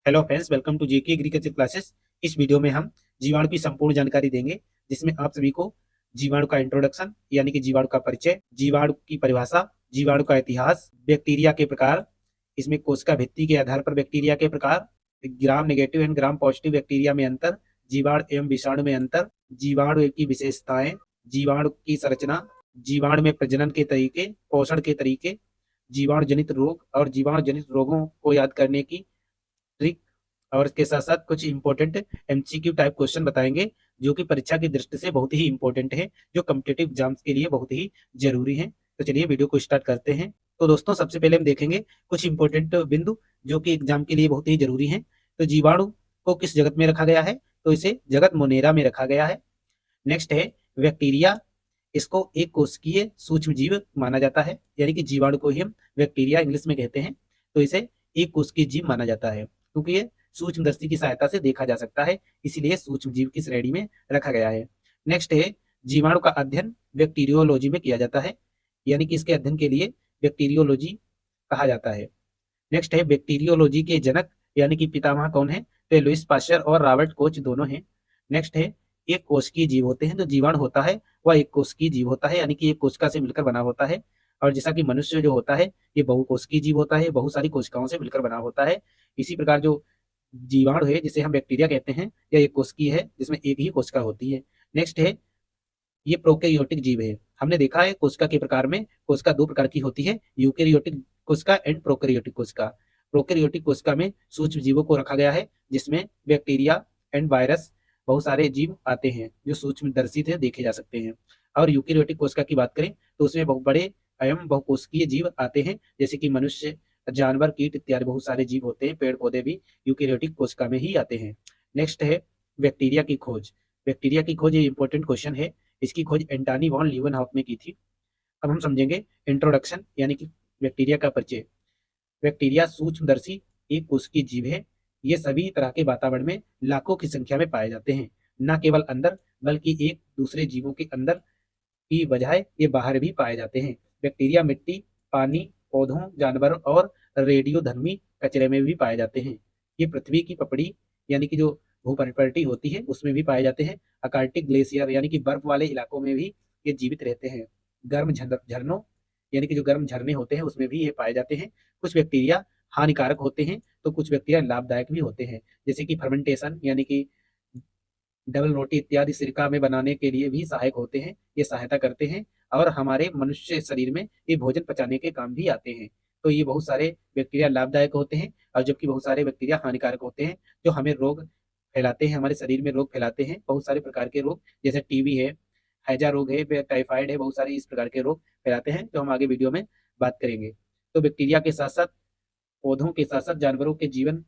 Hello friends, welcome to JK agriculture classes. इस video में हम जीवाणु की संपूर्ण जानकारी देंगे, जिसमें आप सभी को जीवाणु का इंट्रोडक्शन यानी कि जीवाणु का परिचय, जीवाणु की परिभाषा, जीवाणु का इतिहास, बैक्टीरिया के प्रकार, इसमें कोशिका भित्ति के आधार पर बैक्टीरिया के प्रकार, gram negative and gram positive bacteria में अंतर, जीवाणु एवं विषाणु में अंतर, जीवाणु की विशेषताएं, जीवाणु की संरचना, जीवाणु में प्रजनन के तरीके, पोषण के तरीके, जीवाणु जनित रोग और जीवाणु जनित रोगों को याद करने की ट्रिक, और इसके साथ साथ कुछ इंपॉर्टेंट एमसीक्यू टाइप क्वेश्चन बताएंगे जो कि परीक्षा की दृष्टि से बहुत ही इंपॉर्टेंट है, जो कॉम्पिटेटिव एग्जाम्स के लिए बहुत ही जरूरी है। तो चलिए वीडियो को स्टार्ट करते हैं। तो दोस्तों, सबसे पहले हम देखेंगे कुछ इंपॉर्टेंट बिंदु जो कि एग्जाम के लिए बहुत ही जरूरी हैं। तो जीवाणु को किस जगत में रखा गया है? तो इसे जगत मोनेरा में रखा गया है। नेक्स्ट है बैक्टीरिया। इसको एक कोशिकीय सूक्ष्म जीव माना जाता है, यानी कि जीवाणु को ही हम बैक्टीरिया इंग्लिश में कहते हैं। तो इसे एक कोशिकीय जीव माना जाता है क्योंकि ये सूक्ष्मदर्शी की सहायता से देखा जा सकता है, इसीलिए सूक्ष्म जीव की श्रेणी में रखा गया है। नेक्स्ट है जीवाणु का अध्ययन बैक्टीरियोलॉजी में किया जाता है, यानी कि इसके अध्ययन के लिए बैक्टीरियोलॉजी कहा जाता है। नेक्स्ट है बैक्टीरियोलॉजी के जनक यानी कि पितामह कौन है? तो लुईस पाश्चर और रॉबर्ट कोच दोनों हैं। नेक्स्ट है एक कोशिकीय जीव होते हैं। जो जीवाणु होता है वह एक कोशिकीय जीव होता है, यानी कि एक कोशिका से मिलकर बना होता है। और जैसा कि मनुष्य जो होता है ये बहुकोशिकीय जीव होता है, बहुत सारी कोशिकाओं से मिलकर बना होता है। इसी प्रकार जो जीवाणु है जिसे हम बैक्टीरिया कहते हैं, यह एक कोशिकीय है जिसमें एक ही कोशिका होती है। नेक्स्ट है ये प्रोकैरियोटिक जीव है। हमने देखा है कोशिका के प्रकार में कोशिका दो प्रकार की होती है, यूकैरियोटिक कोशिका एंड प्रोकैरियोटिक कोशिका। प्रोकैरियोटिक कोशिका में सूक्ष्म जीवों को रखा गया है, जिसमें बैक्टीरिया एंड वायरस बहुत सारे जीव आते हैं जो सूक्ष्मदर्शी से देखे जा सकते हैं। और यूकैरियोटिक कोशिका की बात करें तो उसमें बहुत बड़े एवं बहुकोशिकीय जीव आते हैं, जैसे कि मनुष्य, जानवर, कीट इत्यादि बहुत सारे जीव होते हैं। पेड़ पौधे भी यूकैरियोटिक कोशिका में ही आते हैं। नेक्स्ट है बैक्टीरिया की खोज। बैक्टीरिया की खोज ये इंपॉर्टेंट क्वेश्चन है। इसकी खोज एंटनी वॉन लीवनहॉफ ने की थी। अब हम समझेंगे इंट्रोडक्शन यानी कि बैक्टीरिया का परिचय। बैक्टीरिया सूक्ष्मदर्शी एक कोशिकीय जीव है। ये सभी तरह के वातावरण में लाखों की संख्या में पाए जाते हैं, न केवल अंदर बल्कि एक दूसरे जीवों के अंदर की बजाय ये बाहर भी पाए जाते हैं। बैक्टीरिया मिट्टी, पानी, पौधों, जानवरों और रेडियोधर्मी कचरे में भी पाए जाते हैं। ये पृथ्वी की पपड़ी यानी कि जो भूपरिपर्टी होती है उसमें भी पाए जाते हैं। अकार्टिक ग्लेशियर यानी कि बर्फ वाले इलाकों में भी ये जीवित रहते हैं। गर्म झरनों यानी कि जो गर्म झरने होते हैं उसमें भी ये पाए जाते हैं। कुछ बैक्टीरिया हानिकारक होते हैं तो कुछ बैक्टीरिया लाभदायक भी होते हैं, जैसे कि फर्मेंटेशन यानी कि डबल रोटी इत्यादि सिरका में बनाने के लिए भी सहायक होते हैं। ये सहायता करते हैं और हमारे मनुष्य शरीर में ये भोजन पचाने के काम भी आते हैं। तो ये बहुत सारे बैक्टीरिया लाभदायक होते हैं और जबकि बहुत सारे बैक्टीरिया हानिकारक होते हैं, जो हमें रोग फैलाते हैं, हमारे शरीर में रोग फैलाते हैं। बहुत सारे प्रकार के रोग जैसे टीबी है, हैजा रोग है, टाइफाइड है, बहुत सारे इस प्रकार के रोग फैलाते हैं जो हम आगे वीडियो में बात करेंगे। तो बैक्टीरिया के साथ साथ पौधों के साथ साथ जानवरों के जीवन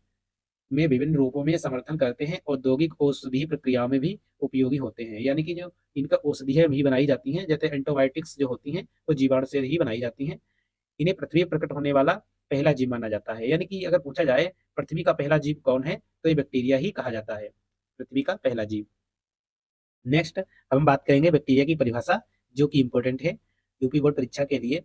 में विभिन्न रूपों में समर्थन करते हैं। औद्योगिक औषधि प्रक्रियाओं में भी उपयोगी होते हैं, यानी कि जो इनका औषधियां भी बनाई जाती हैं, जैसे एंटीबायोटिक्स जो होती हैं वो जीवाणु से ही बनाई जाती हैं। इन्हें पृथ्वी पर प्रकट होने वाला पहला जीव माना जाता है, यानी कि अगर पूछा जाए पृथ्वी का पहला जीव कौन है तो ये बैक्टीरिया ही कहा जाता है, पृथ्वी का पहला जीव। नेक्स्ट अब हम बात करेंगे बैक्टीरिया की परिभाषा, जो कि इंपॉर्टेंट है यूपी बोर्ड परीक्षा के लिए।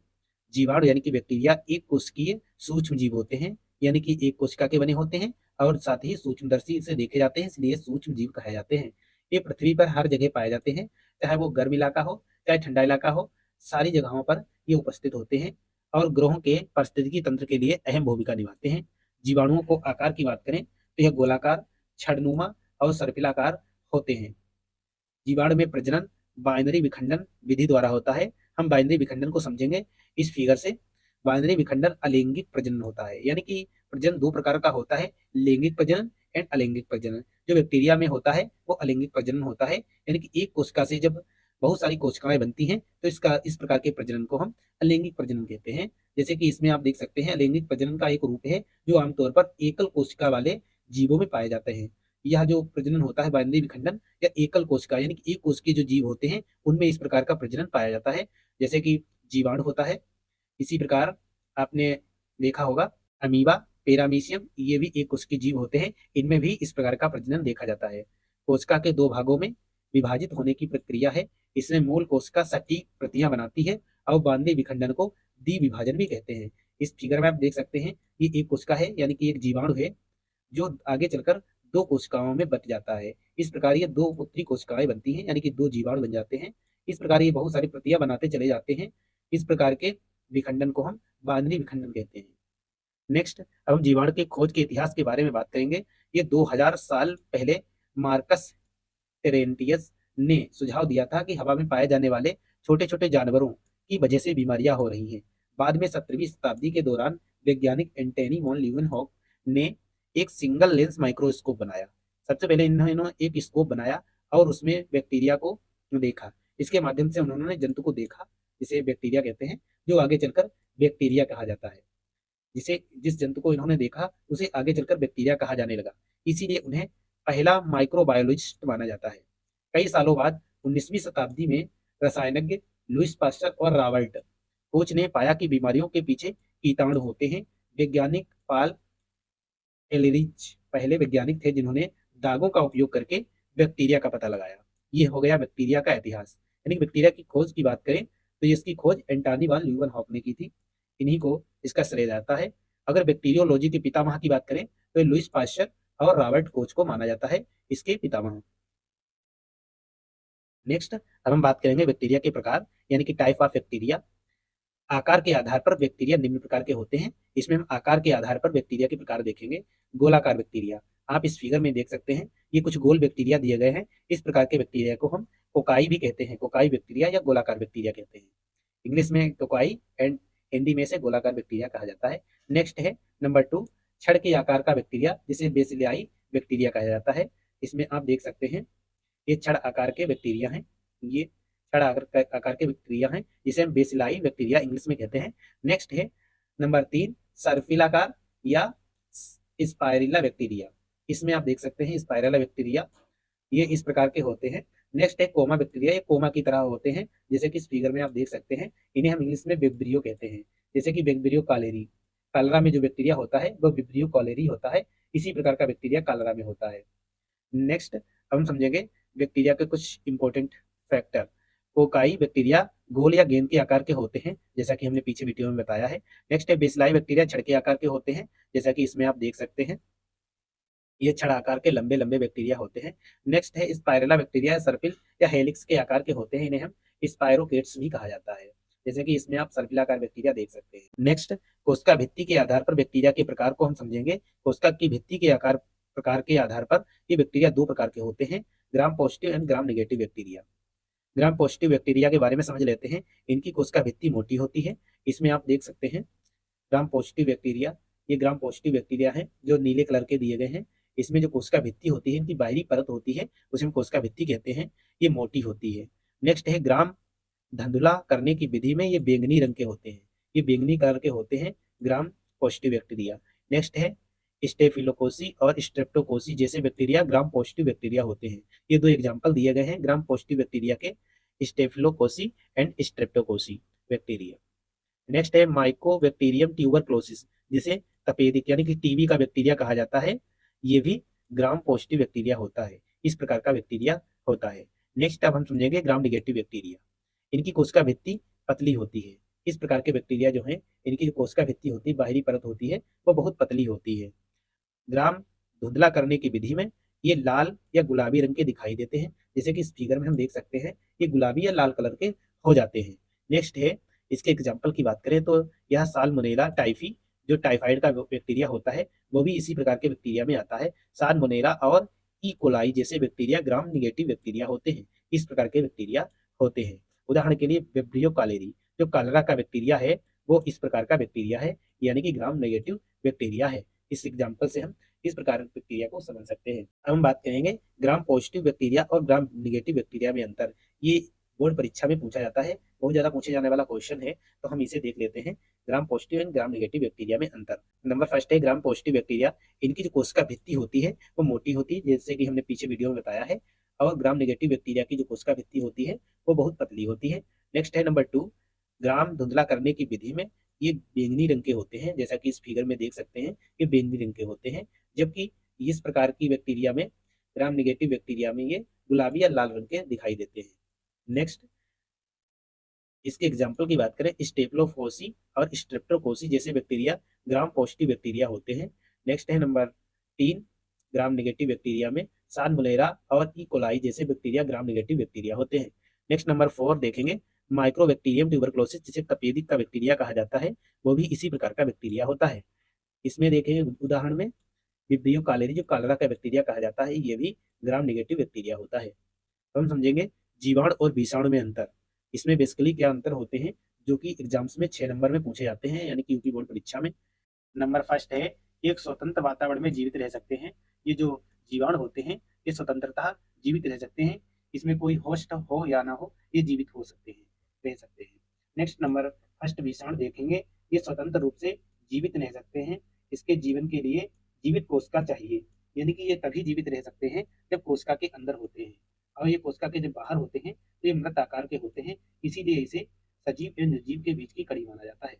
जीवाणु यानी कि बैक्टीरिया एक कोशिकीय सूक्ष्म जीव होते हैं, यानी कि एक कोशिका के बने होते हैं और साथ ही सूक्ष्मदर्शी से देखे जाते हैं, इसलिए सूक्ष्म जीव कहे जाते हैं। ये पृथ्वी पर हर जगह पाए जाते हैं, चाहे वो गर्म इलाका हो चाहे ठंडा इलाका हो, सारी जगहों पर ये उपस्थित होते हैं और ग्रहों के पारिस्थितिकी तंत्र के लिए अहम भूमिका निभाते हैं। जीवाणुओं को आकार की बात करें तो यह गोलाकार, छड़नुमा और सर्पिलाकार होते हैं। जीवाणु में प्रजनन बाइनरी विखंडन विधि द्वारा होता है। हम बाइनरी विखंडन को समझेंगे इस फिगर से। बाइनरी विखंडन अलैंगिक प्रजनन होता है, यानी कि प्रजनन दो प्रकार का होता है, लैंगिक प्रजनन एंड अलैंगिक प्रजनन। जो बैक्टीरिया में होता है वो अलैंगिक प्रजनन होता है, यानी कि एक कोशिका से जब बहुत सारी कोशिकाएं बनती हैं तो इस प्रकार के प्रजनन को हम अलैंगिक प्रजनन कहते हैं। जैसे कि इसमें आप देख सकते हैं अलैंगिक प्रजनन का एक रूप है जो आमतौर पर एकल कोशिका वाले जीवों में पाए जाते हैं। यह जो प्रजनन होता है बाइनरी विखंडन या एकल कोशिका यानी कि एक कोशिकीय जो जीव होते हैं उनमें इस प्रकार का प्रजनन पाया जाता है, जैसे कि जीवाणु होता है। इसी प्रकार आपने देखा होगा अमीबा, पेरामीशियम, ये भी एक कोशिकीय जीव होते हैं, इनमें भी इस प्रकार का प्रजनन देखा जाता है। कोशिका के दो भागों में विभाजित होने की प्रक्रिया है। इसमें मूल कोशिका सटीक प्रतियां बनाती है और बाइनरी विखंडन को द्विविभाजन भी कहते हैं। इस फिगर में आप देख सकते हैं ये एक कोशिका है, यानी कि एक जीवाणु है। जो आगे चलकर दो कोशिकाओं में बट जाता है। इस प्रकार ये दो पुत्री कोशिकाएं बनती हैं, यानी कि दो जीवाणु बन जाते हैं। इस प्रकार ये बहुत सारी प्रतियां बनाते चले जाते हैं। इस प्रकार के विखंडन को हम बाइनरी विखंडन कहते हैं। नेक्स्ट, अब हम जीवाणु के खोज के इतिहास के बारे में बात करेंगे। ये 2000 साल पहले मार्कस टेरेंटियस ने सुझाव दिया था कि हवा में पाए जाने वाले छोटे छोटे जानवरों की वजह से बीमारियां हो रही हैं। बाद में 17वीं शताब्दी के दौरान वैज्ञानिक एंटनी वॉन लीeuwenhoek ने एक सिंगल लेंस माइक्रोस्कोप बनाया। सबसे पहले इन्होंने एक स्कोप बनाया और उसमें बैक्टीरिया को देखा। इसके माध्यम से उन्होंने जंतु को देखा, जिसे बैक्टीरिया कहते हैं, जो आगे चलकर बैक्टीरिया कहा जाता है। जिस जंतु को इन्होंने देखा उसे आगे चलकर बैक्टीरिया कहा जाने लगा। इसीलिए उन्हें पहला माइक्रोबायोलॉजिस्ट माना जाता है। कई सालों बाद 19वीं शताब्दी में रसायनज्ञ लुईस पास्चर और रॉबर्ट कोच ने पाया कि बीमारियों के पीछे कीटाणु होते हैं। वैज्ञानिक पाल एलरिच पहले वैज्ञानिक थे जिन्होंने दागों का उपयोग करके बैक्टीरिया का पता लगाया। ये हो गया बैक्टीरिया का इतिहास। यानी बैक्टीरिया की खोज की बात करें तो इसकी खोज एंटनी वॉन लीeuwenhoek ने की थी। इन्हीं को इसका श्रेय जाता है। अगर बैक्टीरियोलॉजी के पितामह की बात करें तो लुईस पास्चर और रॉबर्ट कोच को माना जाता है इसके पितामह। नेक्स्ट, अब हम बात करेंगे बैक्टीरिया के प्रकार, यानी कि टाइप ऑफ बैक्टीरिया। आकार के आधार पर बैक्टीरिया निम्न प्रकार के होते हैं। इसमें हम आकार के आधार पर बैक्टीरिया के प्रकार देखेंगे। गोलाकार बैक्टीरिया, आप इस फिगर में देख सकते हैं, ये कुछ गोल बैक्टीरिया दिए गए हैं। इस प्रकार के बैक्टीरिया को हम कोकाई भी कहते हैं। कोकाई बैक्टीरिया या गोलाकार बैक्टीरिया कहते हैं। इंग्लिश में कोकाई एंड हिंदी में से गोलाकार बैक्टीरिया कहा जाता है। नेक्स्ट है नंबर 2, छड़ के आकार का बैक्टीरिया, जिसे बेसिलाई बैक्टीरिया कहा जाता है। इसमें आप देख सकते हैं ये छड़ आकार के बैक्टीरिया हैं। ये छड़ आकार के बैक्टीरिया हैं, जिसे हम बेसिलाई बैक्टीरिया इंग्लिश में कहते हैं। नेक्स्ट है नंबर 3, सर्फिलाकार या स्पाइरिला बैक्टीरिया। इसमें आप देख सकते हैं स्पाइरला बैक्टीरिया, ये इस प्रकार के होते हैं। नेक्स्ट है कोमा बैक्टीरिया, ये कोमा की तरह होते हैं, जैसे कि इस फिगर में आप देख सकते हैं। इन्हें हम इंग्लिश में विब्रियो कहते हैं, जैसे कि विब्रियो कॉलेरी। कॉलरा में जो बैक्टीरिया होता है वो विब्रियो कॉलेरी होता है। इसी प्रकार का बैक्टीरिया कॉलरा में होता है। नेक्स्ट, हम समझेंगे बैक्टीरिया के कुछ इंपॉर्टेंट फैक्टर। कोकाई बैक्टीरिया गोल या गेंद के आकार के होते हैं, जैसा कि हमने पीछे वीडियो में बताया है। नेक्स्ट है बेसिलाई बैक्टीरिया, छड़ के आकार के होते हैं, जैसा कि इसमें आप देख सकते हैं। ये छड़ आकार के लंबे लंबे बैक्टीरिया होते हैं। नेक्स्ट है स्पाइरला बैक्टीरिया, सर्पिल या हेलिक्स के आकार के होते हैं। इन्हें हम स्पाइरोकेट्स भी कहा जाता है, जैसे कि इसमें आप सर्पिलाकार बैक्टीरिया देख सकते हैं। नेक्स्ट, कोशिका भित्ति के आधार पर बैक्टीरिया के प्रकार को हम समझेंगे। कोशिका की भित्ति के आकार प्रकार के आधार पर ये बैक्टीरिया दो प्रकार के होते हैं, gram positive and gram negative bacteria. Gram positive bacteria के बारे में समझ लेते हैं। इनकी कोशिका भित्ति मोटी होती है। इसमें आप देख सकते हैं ग्राम पॉजिटिव बैक्टीरिया, ये ग्राम पॉजिटिव बैक्टीरिया है जो नीले कलर के दिए गए हैं। इसमें जो कोशिका भित्ति होती है, इनकी बाहरी परत होती है, उसे हम कोशिका भित्ति कहते हैं। ये मोटी होती है। नेक्स्ट है ग्राम धंधुला करने की विधि में ये बैंगनी रंग के होते हैं। ये बैंगनी कलर के होते हैं ग्राम पॉजिटिव बैक्टीरिया। नेक्स्ट है स्टेफिलोकोसी और स्ट्रेप्टोकोसी जैसे बैक्टीरिया ग्राम पॉजिटिव बैक्टीरिया होते हैं। ये दो एग्जाम्पल दिए गए हैं ग्राम पॉजिटिव बैक्टीरिया के, staphylococci and streptococci bacteria. Next है माइकोबैक्टीरियम ट्यूबरक्लोसिस, जिसे तपेदिक यानी कि टीबी का बैक्टीरिया कहा जाता है। ये भी ग्राम पॉजिटिव बैक्टीरिया होता है। इस प्रकार का बैक्टीरिया होता है। नेक्स्ट अब हम समझेंगे ग्राम नेगेटिव बैक्टीरिया। इनकी कोशिका भित्ति पतली होती है। इस प्रकार के बैक्टीरिया जो हैं, इनकी जो कोशिका भित्ति होती है, बाहरी परत होती है, वो बहुत पतली होती है। ग्राम धुंधला करने की विधि में ये लाल या गुलाबी रंग के दिखाई देते हैं, जैसे कि इस फिगर में हम देख सकते हैं ये गुलाबी या लाल कलर के हो जाते हैं। नेक्स्ट है इसके एग्जाम्पल की बात करें तो यह साल्मोनेला टाइफी जो टाइफाइड का बैक्टीरिया होता है, वो भी इसी प्रकार के बैक्टीरिया में आता है। साल्मोनेला और ई कोलाई जैसे बैक्टीरिया ग्राम निगेटिव बैक्टीरिया होते हैं। इस प्रकार के बैक्टीरिया होते हैं। उदाहरण के लिए विब्रियो कॉलेरी जो कॉलरा का बैक्टीरिया है, वो इस प्रकार का बैक्टीरिया है, यानी कि ग्राम नेगेटिव बैक्टीरिया है। इस एग्जाम्पल से हम इस प्रकार के बैक्टीरिया को समझ सकते हैं। अब हम बात करेंगे ग्राम पॉजिटिव बैक्टीरिया और ग्राम नेगेटिव बैक्टीरिया में अंतर। ये बोर्ड परीक्षा में पूछा जाता है, बहुत ज्यादा पूछे जाने वाला क्वेश्चन है, तो हम इसे देख लेते हैं। Gram positive and gram negative bacteria में अंतर। नंबर फर्स्ट है ग्राम पॉजिटिव बैक्टीरिया। इनकी जो कोशिका भित्ति होती है वो मोटी होती है, जैसे कि हमने पीछे वीडियो में बताया है। और ग्राम नेगेटिव बैक्टीरिया की जो कोशिका भित्ति होती है वो बहुत पतली होती है। नेक्स्ट है नंबर 2, ग्राम धुंधला करने की विधि में ये बैंगनी रंग के होते हैं, जैसा कि इस फिगर में देख सकते हैं ये बैंगनी रंग के होते हैं। जबकि इस प्रकार की बैक्टीरिया में, ग्राम नेगेटिव बैक्टीरिया में, ये गुलाबी या लाल रंग के दिखाई देते हैं। नेक्स्ट, इसके एग्जाम्पल की बात करें, स्टेप्लोकोसी और स्ट्रेप्टोकोसी जैसे बैक्टीरिया ग्राम पॉजिटिव बैक्टीरिया होते हैं। नेक्स्ट है नंबर 3, ग्राम नेगेटिव बैक्टीरिया में साल्मोनेला और ई कोलाई जैसे बैक्टीरिया ग्राम नेगेटिव बैक्टीरिया होते हैं। नेक्स्ट नंबर 4 देखेंगे, माइक्रोबैक्टीरियम ट्यूबरक्लोसिस जिसे तपेदिक का बैक्टीरिया कहा जाता है, वो भी इसी प्रकार का बैक्टीरिया होता है। इसमें देखेंगे उदाहरण में विब्रियो कालेरी जो कालरा का बैक्टीरिया कहा जाता है, ये भी ग्राम नेगेटिव बैक्टीरिया होता है। तो हम समझेंगे जीवाणु और विषाणु में अंतर। इसमें बेसिकली क्या अंतर होते हैं जो कि एग्जाम्स में 6 नंबर में पूछे जाते हैं, यानी कि यूपी बोर्ड परीक्षा में। नंबर फर्स्ट है, एक स्वतंत्र वातावरण में जीवित रह सकते हैं। ये जो जीवाणु होते हैं ये स्वतंत्रता जीवित रह सकते हैं, इसमें कोई होस्ट हो या ना हो, ये जीवित हो सकते हैं, रह सकते हैं। नेक्स्ट नंबर फर्स्ट विषाणु देखेंगे, ये स्वतंत्र रूप से जीवित रह सकते हैं। इसके जीवन के लिए जीवित कोशिका चाहिए, यानी कि ये तभी जीवित रह सकते हैं जब कोशिका के अंदर होते हैं, और ये कोशिका के जब बाहर होते हैं तो ये मृत आकार के होते हैं, इसीलिए इसे सजीव या निर्जीव के बीच की कड़ी माना जाता है।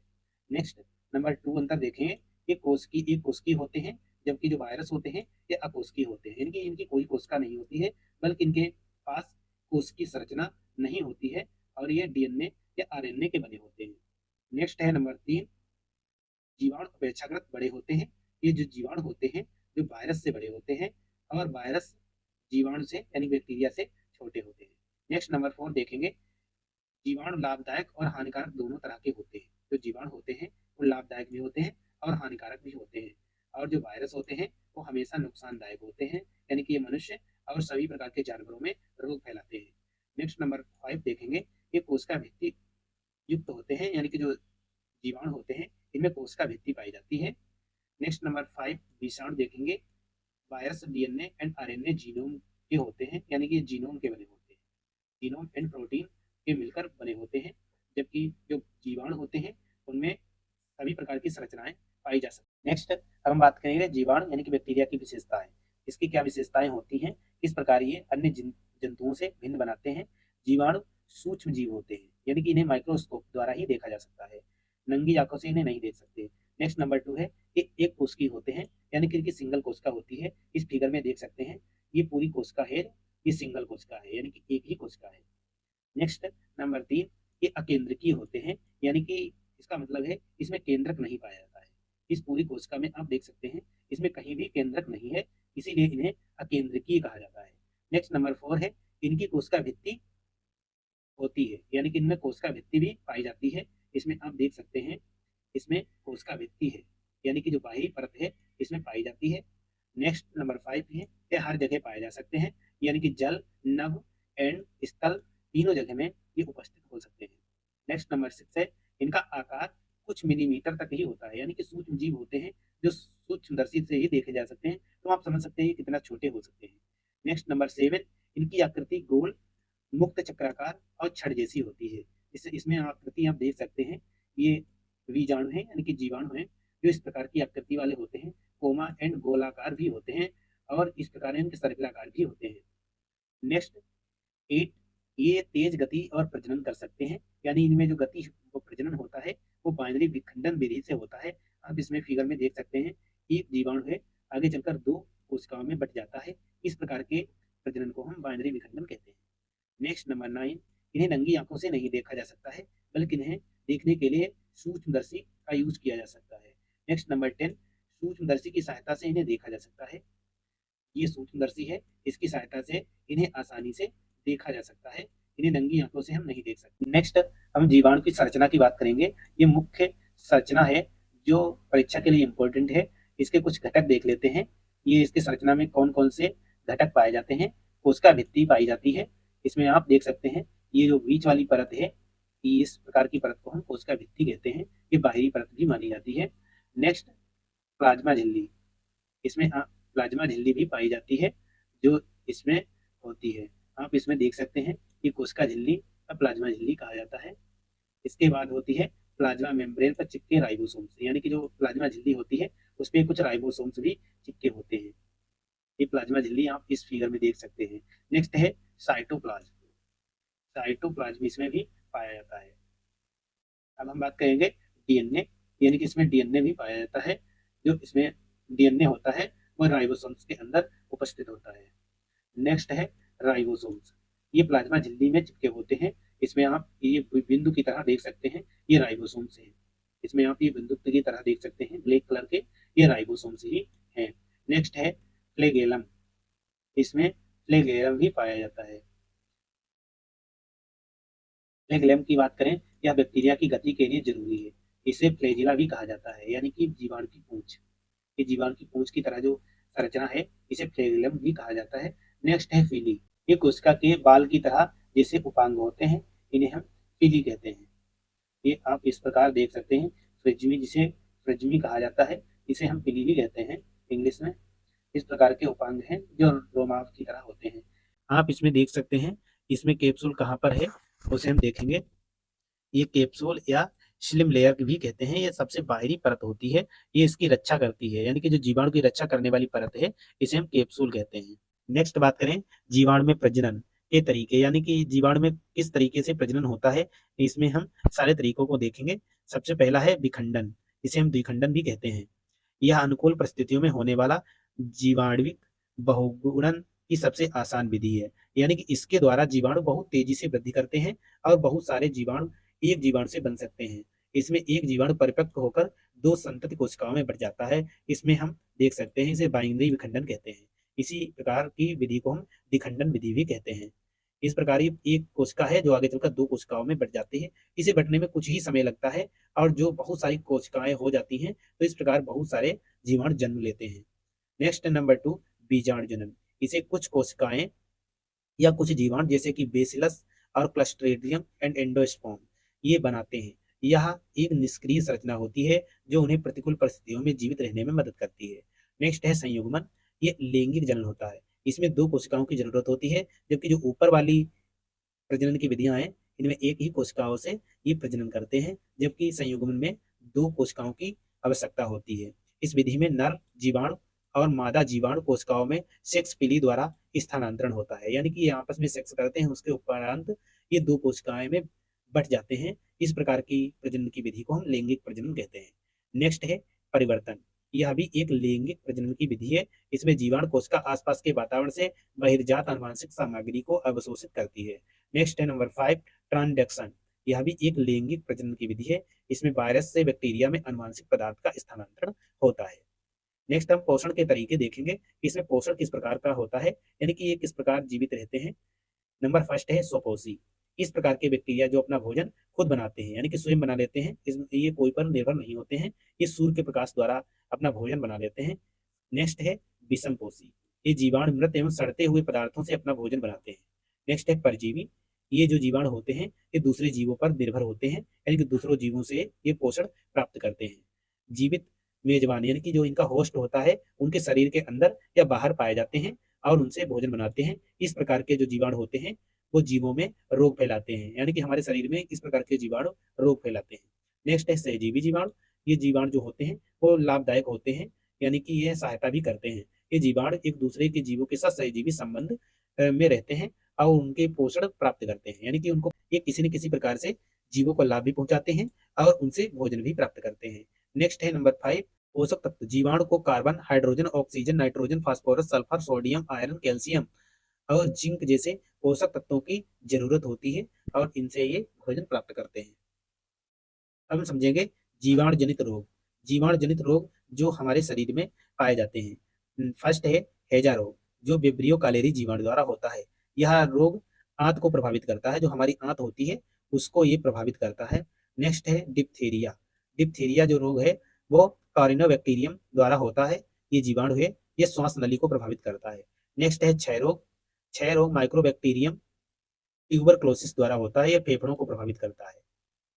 नेक्स्ट नंबर 2 अंतर देखें, ये कोशिकी एक कोशिकी होते हैं, जबकि जो वायरस होते हैं ये अकोशिकीय होते हैं, यानी कि इनकी कोई कोशिका नहीं होती है, बल्कि इनके पास कोशिकीय संरचना नहीं होती है और ये डीएनए या आरएनए के बने होते हैं। नेक्स्ट है नंबर 3, जीवाणु अपेक्षाकृत बड़े होते हैं। ये जो जीवाणु होते हैं जो वायरस से बड़े होते हैं, और वायरस जीवाणु से यानी बैक्टीरिया से छोटे होते हैं। नेक्स्ट नंबर 4 देखेंगे, जीवाणु लाभदायक और हानिकारक दोनों तरह के होते हैं। जो जीवाणु होते हैं वो लाभदायक भी होते हैं और हानिकारक भी होते हैं, और जो वायरस होते हैं वो हमेशा नुकसानदायक होते हैं, यानी कि ये मनुष्य और सभी प्रकार के जानवरों में रोग फैलाते हैं। नेक्स्ट नंबर 5 देखेंगे, ये कोशिका भित्ति युक्त होते हैं, यानी कि जो जीवाणु होते हैं इनमें कोशिका भित्ति पाई जाती है। नेक्स्ट नंबर 5 विषाणु देखेंगे, virus DNA and RNA genome के होते हैं, यानी कि जीनोम के बने होते हैं, जीनोम एंड प्रोटीन के मिलकर बने होते हैं, जबकि जो जीवाणु होते हैं उनमें सभी प्रकार की संरचनाएं पाई जा सकती हैं। नेक्स्ट अब हम बात करेंगे जीवाणु यानी कि बैक्टीरिया की विशेषताएं। इसकी क्या विशेषताएं होती हैं, किस प्रकार ये अन्य जंतुओं से भिन्न बनाते हैं। जीवाणु सूक्ष्म जीव होते हैं, यानी कि इन्हें माइक्रोस्कोप द्वारा ही देखा जा सकता है, नंगी आंखों से इन्हें नहीं देख सकते। नेक्स्ट नंबर 2 है, ये एक कोशिकीय होते हैं, यानी कि इनकी सिंगल कोशिका होती है। इस फिगर में देख सकते हैं ये पूरी कोशिका है, ये सिंगल कोशिका है, यानी कि एक ही कोशिका है। नेक्स्ट नंबर 3, ये अकेंद्रकीय होते हैं, यानी कि इसका मतलब है इसमें केंद्रक नहीं पाया जाता है। इस पूरी कोशिका में आप देख सकते हैं इसमें कहीं भी केंद्रक नहीं है, इसीलिए इन्हें अकेंद्रकीय कहा जाता है। नेक्स्ट नंबर 4 है, इनकी कोशिका भित्ति होती है, यानी कि इनमें कोशिका भित्ति भी पाई जाती है। इसमें आप देख सकते हैं इसमें कोशिका भित्ति है, यानी कि जो बाहरी परत है इसमें पाई जाती है। नेक्स्ट नंबर 5 है, ये हर जगह पाए जा सकते हैं, यानी कि जल, नभ एंड स्थल तीनों जगह में ये उपस्थित हो सकते हैं। नेक्स्ट नंबर 6 है, इनका आकार कुछ मिलीमीटर तक ही होता है, यानी कि सूक्ष्म जीव होते हैं जो सूक्ष्मदर्शी से ही देखे जा सकते हैं, तो आप समझ सकते हैं ये कितना छोटे हो सकते हैं। नेक्स्ट नंबर 7, इनकी आकृति गोल, मुक्त चक्राकार और छड़ जैसी होती है। इसमें आकृति आप देख सकते हैं, ये बीजाणु हैं यानी कि जीवाणु हैं जो इस प्रकार की आकृति वाले होते हैं, कोमा एंड गोलाकार भी होते हैं, और इस प्रकार इनके सर्कलाकार भी होते हैं। नेक्स्ट 8, ये तेज गति और प्रजनन कर सकते हैं, यानी इनमें जो गति वो प्रजनन होता है वो बाइनरी विखंडन विधि से होता है। आप इसमें फिगर में देख सकते हैं एक जीवाणु है आगे चलकर 2 कोशिकाओं में बट जाता है, इस प्रकार के प्रजनन को हम बाइनरी विखंडन कहते हैं। नेक्स्ट नंबर 9, इन्हें नंगी आंखों से नहीं देखा जा सकता है, बल्कि इन्हें देखने के लिए सूक्ष्मदर्शी का यूज किया जा सकता है। नेक्स्ट नंबर 10, सूक्ष्मदर्शी की सहायता से इन्हें देखा जा सकता है। ये सूक्ष्मदर्शी है, इसकी सहायता से इन्हें आसानी से देखा जा सकता है, इन्हें नंगी आंखों से हम नहीं देख सकते। नेक्स्ट हम जीवाणु की संरचना की बात करेंगे। ये मुख्य संरचना है जो परीक्षा के लिए इम्पोर्टेंट है। इसके कुछ घटक देख लेते हैं, ये इसके संरचना में कौन कौन से घटक पाए जाते हैं। कोशिका भित्ति पाई जाती है, इसमें आप देख सकते हैं ये जो बीच वाली परत है, इस प्रकार की परत को हम कोशिका भित्ति कहते हैं, ये बाहरी परत भी मानी जाती है। नेक्स्ट प्लाज्मा झिल्ली, इसमें प्लाज्मा झिल्ली भी पाई जाती है जो इसमें होती है, आप इसमें देख सकते हैं ये कोशिका झिल्ली और प्लाज्मा झिल्ली कहा जाता है। इसके बाद होती है प्लाज्मा मेम्ब्रेन पर चिपके राइबोसोम्स, यानी कि जो प्लाज्मा झिल्ली होती है उस पर कुछ राइबोसोम्स भी चिपके होते हैं, ये प्लाज्मा झिल्ली आप इस फिगर में देख सकते हैं। नेक्स्ट है साइटोप्लाज्म, साइटोप्लाज्म इसमें भी पाया जाता है। अब हम बात करेंगे डीएनए, यानी कि इसमें डीएनए भी पाया जाता है, जो इसमें डीएनए होता है वह राइबोसोम्स के अंदर उपस्थित होता है। नेक्स्ट है राइबोसोम्स, ये प्लाज्मा झिल्ली में चिपके होते हैं, इसमें आप ये बिंदु की तरह देख सकते हैं, ये राइबोसोम्स हैं, इसमें आप ये बिंदु की तरह देख सकते हैं ब्लैक कलर के, ये राइबोसोम्स ही हैं। नेक्स्ट है फ्लैगेलम, इसमें फ्लैगेलम भी पाया जाता है। फ्लैगेलम की बात करें, यह बैक्टीरिया की गति के लिए जरूरी है। इसे फ्लैजिला भी कहा जाता है, यानी कि जीवाणु की पूंछ। ये जीवाणु की पूंछ की तरह जो संरचना है, इसे फ्लैगेलम भी कहा जाता है। नेक्स्ट है फीली। ये कोशिका के बाल की तरह जैसे उपांग होते हैं, इन्हें हम फीली कहते हैं। ये आप इस प्रकार देख सकते हैं, फ्रिज्मी, जिसे फ्रिज्मी कहा जाता है, इसे हम फीली भी कहते हैं इंग्लिश में। इस प्रकार के उपांग हैं जो रोमांस की तरह होते हैं। आप इसमें देख सकते हैं, इसमें कैप्सूल कहाँ पर है उसे हम देखेंगे। ये कैप्सूल या स्लिम लेयर भी कहते हैं, ये सबसे बाहरी परत होती है, ये इसकी रक्षा करती है, यानी कि जो जीवाणु की रक्षा करने वाली परत है, इसे हम कैप्सूल कहते हैं। नेक्स्ट बात करें जीवाणु में प्रजनन के तरीके, यानी कि जीवाणु में किस तरीके से प्रजनन होता है, इसमें हम सारे तरीकों को देखेंगे। सबसे पहला है विखंडन, इसे हम द्विखंडन भी कहते हैं। यह अनुकूल परिस्थितियों में होने वाला जीवाणुविक बहुगुणन की सबसे आसान विधि है, यानी कि इसके द्वारा जीवाणु बहुत तेजी से वृद्धि करते हैं और बहुत सारे जीवाणु एक जीवाणु से बन सकते हैं। इसमें एक जीवाणु परिपक्व होकर दो संतति कोशिकाओं में बढ़ जाता है, इसमें हम देख सकते हैं, इसे बाइनरी विखंडन कहते हैं। इसी प्रकार की विधि को हम द्विखंडन विधि भी कहते हैं। इस प्रकार ये एक कोशिका है जो आगे चलकर दो कोशिकाओं में बढ़ जाती है। इसे बढ़ने में कुछ ही समय लगता है और जो बहुत सारी कोशिकाएं हो जाती हैं, तो इस प्रकार बहुत सारे जीवाणु जन्म लेते हैं। नेक्स्ट नंबर 2, बीजाणु जनन। इसे कुछ कोशिकाएं या कुछ जीवाणु जैसे कि बेसिलस और क्लस्ट्रेडियम एंड एंडोस्पर्म ये बनाते हैं। यह एक निष्क्रिय संरचना होती है जो उन्हें प्रतिकूल परिस्थितियों में जीवित रहने में मदद करती है। नेक्स्ट है संयुग्मन। ये लैंगिक जनन होता है, इसमें दो कोशिकाओं की जरूरत होती है, जबकि जो ऊपर वाली प्रजनन की विधियां हैं, इनमें एक ही कोशिकाओं से ये प्रजनन करते हैं, जबकि संयुग्मन में दो कोशिकाओं की आवश्यकता होती है। इस विधि में नर जीवाणु और मादा जीवाणु कोशिकाओं में सेक्स पीली द्वारा स्थानांतरण होता है, यानी कि ये आपस में सेक्स करते हैं, उसके उपरांत ये दो कोशिकाएं में बट जाते हैं। इस प्रकार की प्रजनन की विधि को हम लैंगिक प्रजनन कहते हैं। नेक्स्ट है परिवर्तन। यह भी एक लैंगिक प्रजनन की विधि है। इसमें जीवाणु कोशिका आसपास के वातावरण से बहिर्जात आनुवंशिक सामग्री को अवशोषित करती है। नेक्स्ट है नंबर 5, ट्रांसडक्शन। यह भी एक लैंगिक प्रजनन की विधि है। इसमें वायरस से बैक्टीरिया में आनुवंशिक पदार्थ का स्थानांतरण होता है। नेक्स्ट हम पोषण के तरीके देखेंगे, इसमें पोषण किस प्रकार का होता है, यानी कि ये किस प्रकार जीवित रहते हैं। नंबर फर्स्ट है स्वपोषी। इस प्रकार के बैक्टीरिया जो अपना भोजन खुद बनाते हैं, यानी कि स्वयं बना लेते हैं, ये कोई पर निर्भर नहीं होते हैं, ये सूर्य के प्रकाश द्वारा अपना भोजन बना लेते हैं। नेक्स्ट है विषमपोषी। ये जीवाणु मृत एवं सड़ते हुए पदार्थों से अपना भोजन बनाते हैं। नेक्स्ट है परजीवी। ये जो जीवाणु होते हैं, ये दूसरे जीवों पर निर्भर होते हैं, यानी कि दूसरों जीवों से ये पोषण प्राप्त करते हैं। जीवित मेजबान, यानी कि जो इनका होस्ट होता है, उनके शरीर के अंदर या बाहर पाए जाते हैं और उनसे भोजन बनाते हैं। इस प्रकार के जो जीवाणु होते हैं, वो जीवों में रोग फैलाते हैं, यानी कि हमारे शरीर में इस प्रकार के जीवाणु रोग फैलाते हैं। नेक्स्ट है सहजीवी जीवाणु। ये जीवाणु जो होते हैं वो लाभदायक होते हैं, यानी कि ये सहायता भी करते हैं। ये जीवाणु एक दूसरे के जीवों के साथ सहजीवी संबंध में रहते हैं और उनके पोषण प्राप्त करते हैं, यानी कि उनको ये किसी न किसी प्रकार से जीवों को लाभ भी पहुंचाते हैं और उनसे भोजन भी प्राप्त करते हैं। नेक्स्ट है नंबर 5, पोषक तत्व। जीवाणु को carbon, hydrogen, oxygen, nitrogen, phosphorus, sulphur, sodium, iron, calcium और जिंक जैसे पोषक तत्वों की जरूरत होती है और इनसे ये भोजन प्राप्त करते हैं। अब हम समझेंगे जीवाणु जनित रोग। जीवाणु जनित रोग जो हमारे शरीर में पाए जाते हैं। फर्स्ट है हैजा रोग, जो विब्रियो कालेरी जीवाणु द्वारा होता है। यह रोग आंत को प्रभावित करता है, जो हमारी आंत होती है उसको ये प्रभावित करता है। नेक्स्ट है डिप्थीरिया। डिप्थीरिया जो रोग है वो कॉरिनोबैक्टीरियम द्वारा होता है। ये जीवाणु है, ये श्वास नली को प्रभावित करता है। नेक्स्ट है क्षय रोग। क्षय रोग माइक्रोबैक्टीरियम ट्यूबरक्लोसिस द्वारा होता है, यह फेफड़ों को प्रभावित करता है।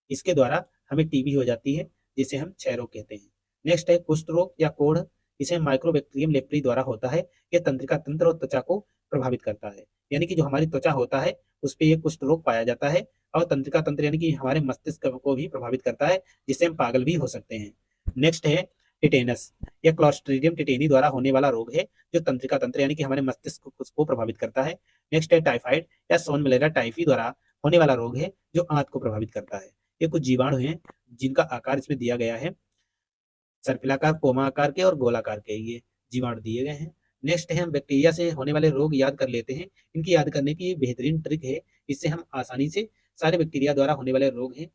इसके द्वारा हमें टीबी हो जाती है, जिसे हम क्षय रोग कहते हैं। नेक्स्ट है कुष्ठ रोग या कोढ़। इसे माइक्रोबैक्टीरियम लेप्री द्वारा होता है। यह तंत्रिका तंत्र और त्वचा को प्रभावित करता है, यानी कि जो हमारी त्वचा होता है उस पर यह कुष्ठ रोग पाया जाता है और तंत्रिका तंत्र यानी कि हमारे मस्तिष्क को भी प्रभावित करता है, जिससे हम पागल भी हो सकते हैं। नेक्स्ट है टिटेनस। यह क्लॉस्ट्रीडियम टिटेनी द्वारा होने वाला रोग है, जो तंत्रिका तंत्र यानी कि हमारे मस्तिष्क को प्रभावित करता है। नेक्स्ट है टाइफाइड या सोन मलेरिया टाइफी द्वारा होने वाला रोग है, जो आंत को प्रभावित करता है। ये कुछ जीवाणु हैं जिनका आकार इसमें दिया गया है, सर्पिलाकार, कोमा आकार के और गोलाकार के ये जीवाणु दिए गए हैं। नेक्स्ट है हम बैक्टीरिया से होने वाले रोग याद कर लेते हैं। इनकी याद करने की बेहतरीन ट्रिक है, इससे हम आसानी से सारे बैक्टीरिया द्वारा होने वाले रोग हैं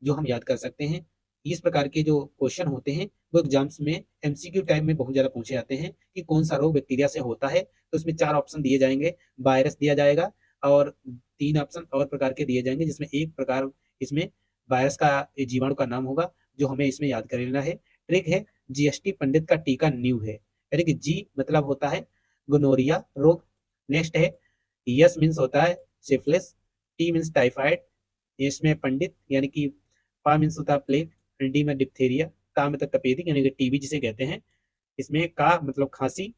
जो हम याद कर सकते हैं। इस प्रकार के जो क्वेश्चन होते हैं वो एग्जाम्स में एमसीक्यू टाइप में बहुत ज्यादा पूछे जाते हैं कि कौन सा रोग बैक्टीरिया से होता है। तो उसमें 4 ऑप्शन दिए जाएंगे, वायरस दिया जाएगा और 3 ऑप्शन और प्रकार के दिए जाएंगे, जिसमें एक प्रकार इसमें वायरस का जीवाणु का नाम होगा जो हमें इसमें याद कर लेना है। ट्रिक है, जीएसटी पंडित का टीका न्यू है, यानी कि जी मतलब होता है गोनोरिया रोग। नेक्स्ट है यस मीन्स होता है सिफिलिस, टी मीन्स टाइफाइड, इसमें पंडित यानी कि पा मीन्स होता है प्लेग, डी में डिप्थेरिया, ता मतलब तपेदिक यानी कि टीबी जिसे कहते हैं, इसमें का मतलब खांसी।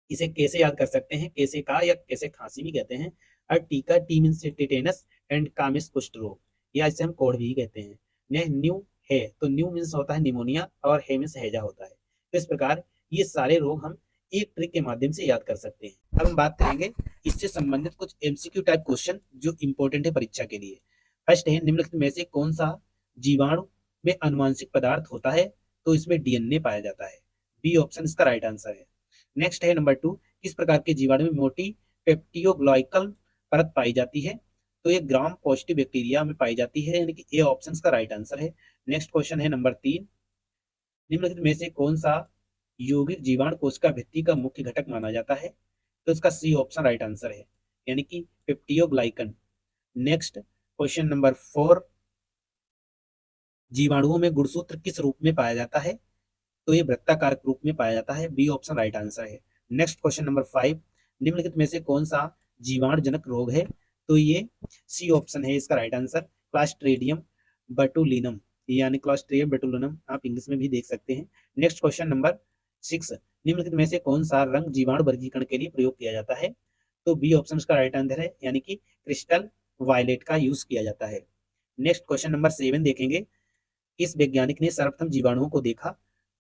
इसे कैसे याद कर सकते हैं, कैसे का या कैसे खांसी भी कहते हैं। और टीका टी मीन्स टिटेनस एंड का मीन्स कुष्ठ रोग, या इसे हम कोढ़ भी कहते हैं। न्यू है तो न्यू मीन्स होता है निमोनिया और है मीन्स हैजा होता है। तो इस प्रकार ये सारे रोग हम एक ट्रिक के माध्यम से याद कर सकते हैं। अब हम बात करेंगे इससे संबंधित कुछ एमसीक्यू टाइप क्वेश्चन जो इंपॉर्टेंट है परीक्षा के लिए। फर्स्ट है, निम्नलिखित में से कौन सा जीवाणु में अनुवांशिक पदार्थ होता है? तो इसमें डीएनए पाया जाता है, बी ऑप्शन इसका राइट आंसर है। नेक्स्ट है नंबर 2, किस प्रकार के जीवाणु में मोटी पेप्टियोग्लाइकल परत पाई जाती है? तो ये ग्राम पॉजिटिव बैक्टीरिया में पाई जाती है, यानी कि ए ऑप्शन का राइट आंसर है। नेक्स्ट क्वेश्चन है नंबर 3, निम्नलिखित में से कौन सा यौगिक जीवाणु कोशिका भित्ति का मुख्य घटक माना जाता है? तो इसका सी ऑप्शन राइट आंसर है, यानी कि पेप्टियोग्लाइकन। नेक्स्ट क्वेश्चन नंबर 4, जीवाणुओं में गुणसूत्र किस रूप में पाया जाता है? तो ये वृत्ताकार रूप में पाया जाता है, बी ऑप्शन राइट आंसर है। नेक्स्ट क्वेश्चन नंबर 5, निम्नलिखित में से कौन सा जीवाणु जनक रोग है? तो ये सी ऑप्शन है इसका राइट आंसर, क्लास्ट्रीडियम बटुलिनम, यानी क्लास्ट्रीडियम बटुलिनम आप इंग्लिश में भी देख सकते हैं। नेक्स्ट क्वेश्चन नंबर 6, निम्नलिखित में से कौन सा रंग जीवाणु वर्गीकरण के लिए प्रयोग किया जाता है? तो बी ऑप्शन का राइट आंसर है, यानी कि क्रिस्टल वायलेट का यूज किया जाता है। नेक्स्ट क्वेश्चन नंबर 7 देखेंगे, किस वैज्ञानिक ने सर्वप्रथम जीवाणुओं को देखा?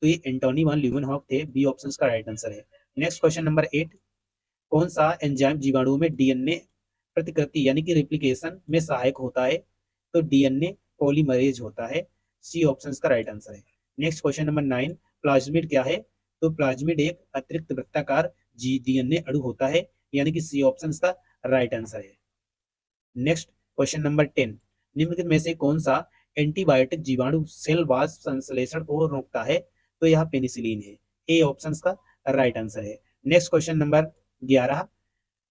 तो ये एंटोनी वन ल्यूवेनहॉक थे, बी ऑप्शन का राइट आंसर है। नेक्स्ट क्वेश्चन नंबर 8, कौन सा एंजाइम जीवाणुओं में डीएनए प्रतिकृति यानी कि रेप्लिकेशन में सहायक होता है? तो डीएनए पॉलीमरेज होता है, सी ऑप्शन का राइट आंसर है। नेक्स्ट क्वेश्चन नंबर 9, प्लाज्मिड क्या है? तो प्लाज्मिड एक अतिरिक्त वृत्ताकार डीएनए अणु होता है, यानी कि सी ऑप्शन का राइट आंसर है। नेक्स्ट क्वेश्चन नंबर 10, निम्नलिखित में से कौन सा एंटीबायोटिक जीवाणु सेल वास संश्लेषण को रोकता है? तो यह पेनिसिलिन है, ए ऑप्शन का राइट आंसर है। नेक्स्ट क्वेश्चन नंबर 11,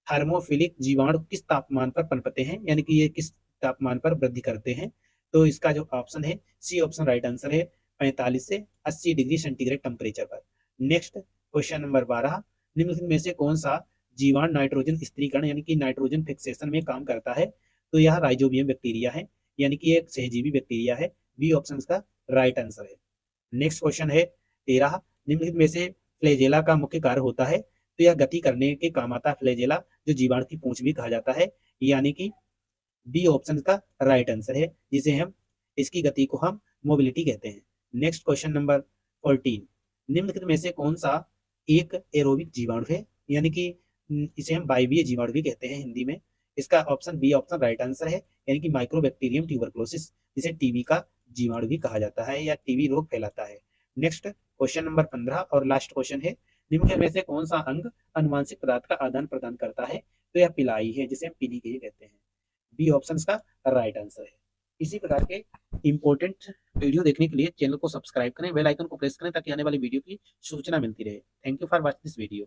थर्मोफिलिक जीवाणु किस तापमान पर पनपते हैं, यानी कि ये किस तापमान पर वृद्धि करते हैं? तो इसका जो ऑप्शन है सी ऑप्शन राइट आंसर है, 45 से 80 डिग्री सेंटीग्रेड टेम्परेचर पर। नेक्स्ट क्वेश्चन नंबर 12, निम्नलिखित में से कौन सा जीवाणु नाइट्रोजन स्थिरीकरण यानी कि नाइट्रोजन फिक्सेशन में काम करता है? तो यह राइजोबियम बैक्टीरिया है, यानी कि एक सहजीवी बैक्टीरिया है, बी ऑप्शन का राइट आंसर है। नेक्स्ट क्वेश्चन है 13, निम्नलिखित में से फ्लैजेला का मुख्य कार्य होता है? तो यह गति करने के काम आता है फ्लैजेला, जो जीवाणु की पूंछ भी कहा जाता है, यानी कि बी ऑप्शन का राइट आंसर है, जिसे हम इसकी गति को हम मोबिलिटी कहते हैं। नेक्स्ट क्वेश्चन नंबर 14, निम्नलिखित में से कौन सा एक एरोबिक जीवाणु है, यानी कि इसे हम वायवीय जीवाणु भी कहते हैं हिंदी में। इसका option B option right answer है, यानी कि माइक्रोबैक्टीरियम ट्यूबरकुलोसिस, जिसे टीबी का जीवाणु भी कहा जाता है या टीबी रोग फैलाता है। नेक्स्ट क्वेश्चन नंबर 15 और लास्ट क्वेश्चन है, निम्न में से कौन सा अंग अनुवांशिक पदार्थ का आदान प्रदान करता है? तो यह पिलाई है, जिसे हम पीलीकेय कहते हैं, बी ऑप्शन का राइट आंसर है। इसी प्रकार के इंपॉर्टेंट वीडियो देखने के लिए चैनल को सब्सक्राइब करें, बेल आइकन को प्रेस करें ताकि आने वाली वीडियो की सूचना मिलती रहे। Thank you for watching this video.